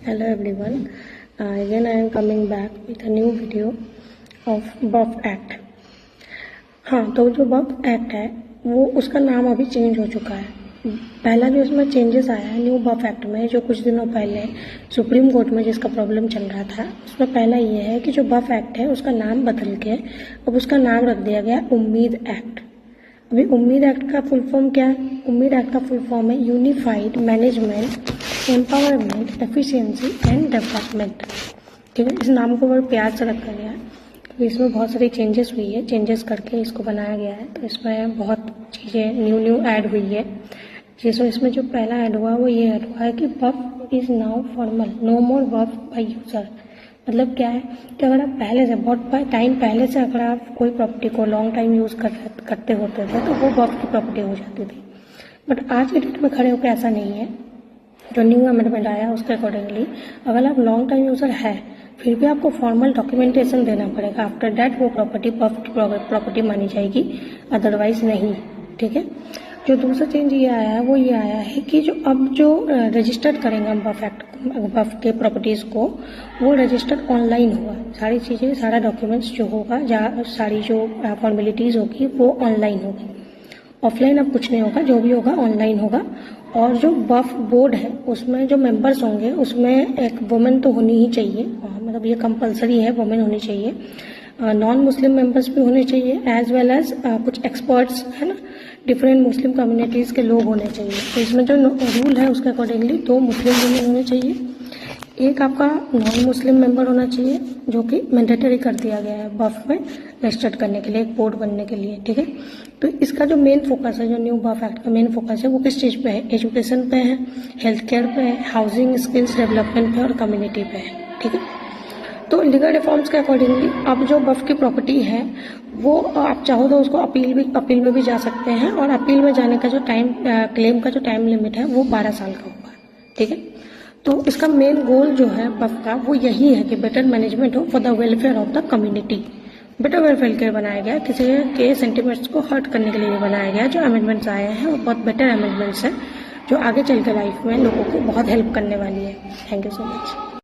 Hello everyone. Again I am coming back with a new video of BUF Act. हाँ, तो जो BUF Act है वो उसका नाम अभी चेंज हो चुका है। पहला जो इसमें चेंजेस आया है न्यू BUF Act में, जो कुछ दिनों पहले सुप्रीम कोर्ट में जिसका प्रॉब्लम चल रहा था, उसमें पहला ये है कि जो BUF Act है उसका नाम बदल के अब उसका नाम रख दिया गया उम्मीद एक्ट। अभी उम्मीद एक्ट का फुल फॉर्म क्या है? उम्मीद एक्ट का फुल फॉर्म है unified management empowerment efficiency and development. ठीक है, इस नाम को बड़े प्यार से रखा गया है। तो इसमें बहुत सारी चेंजेस हुई है, चेंजेस करके इसको बनाया गया है। तो इसमें बहुत चीज़ें न्यू ऐड हुई है। जिसमें इसमें जो पहला ऐड हुआ वो ये ऐड हुआ है कि BUF is now formal, no more BUF by user. मतलब क्या है कि अगर आप पहले से बहुत टाइम पहले से अगर आप कोई प्रॉपर्टी को लॉन्ग टाइम यूज़ करते होते थे तो वो BUF की प्रॉपर्टी हो जाती थी। बट आज के डेट में खड़े होकर ऐसा नहीं है। जो न्यू अमेंडमेंट आया उसके अकॉर्डिंगली अगर आप लॉन्ग टाइम यूज़र है फिर भी आपको फॉर्मल डॉक्यूमेंटेशन देना पड़ेगा। आफ्टर दैट वो प्रॉपर्टी BUF की प्रॉपर्टी मानी जाएगी, अदरवाइज नहीं। ठीक है, जो दूसरा चेंज ये आया है वो ये आया है कि जो रजिस्टर्ड करेंगे हम BUF के प्रॉपर्टीज़ को, वो रजिस्टर्ड ऑनलाइन होगा। सारी चीज़ें, सारा डॉक्यूमेंट्स जो होगा, सारी जो फॉर्मेलिटीज़ होगी वो ऑनलाइन होगी। ऑफलाइन अब कुछ नहीं होगा, जो भी होगा ऑनलाइन होगा। और जो BUF बोर्ड है उसमें जो मेंबर्स होंगे उसमें एक वुमेन तो होनी ही चाहिए, मतलब ये कंपलसरी है, वुमेन होनी चाहिए। नॉन मुस्लिम मेंबर्स भी होने चाहिए, एज वेल एज कुछ एक्सपर्ट्स है ना, डिफरेंट मुस्लिम कम्युनिटीज़ के लोग होने चाहिए। तो इसमें जो रूल है उसके अकॉर्डिंगली 2 मुस्लिम वुमेन होने चाहिए, एक आपका नॉन मुस्लिम मेंबर होना चाहिए, जो कि मैंडेटरी कर दिया गया है BUF में रजिस्टर्ड करने के लिए, एक बोर्ड बनने के लिए। ठीक है, तो इसका जो मेन फोकस है, जो न्यू BUF एक्ट का मेन फोकस है वो किस चीज़ पे है? एजुकेशन पे है, हेल्थ केयर पे है, हाउसिंग स्किल्स डेवलपमेंट पे और कम्युनिटी पे है। ठीक है, तो लीगल रिफॉर्म्स के अकॉर्डिंगली अब जो BUF की प्रॉपर्टी है वो आप चाहो तो उसको अपील में भी जा सकते हैं, और अपील में जाने का जो क्लेम का जो टाइम लिमिट है वो 12 साल का होगा। ठीक है, तो इसका मेन गोल जो है BUF का वो यही है कि बेटर मैनेजमेंट हो for the welfare of the community. Better welfare के लिए बनाया गया, किसी के सेंटिमेंट्स को हर्ट करने के लिए बनाया गया। जो अमेंडमेंट्स आए हैं वो बहुत बेटर अमेंडमेंट्स हैं, जो आगे चल के लाइफ में लोगों को बहुत हेल्प करने वाली है। Thank you so much.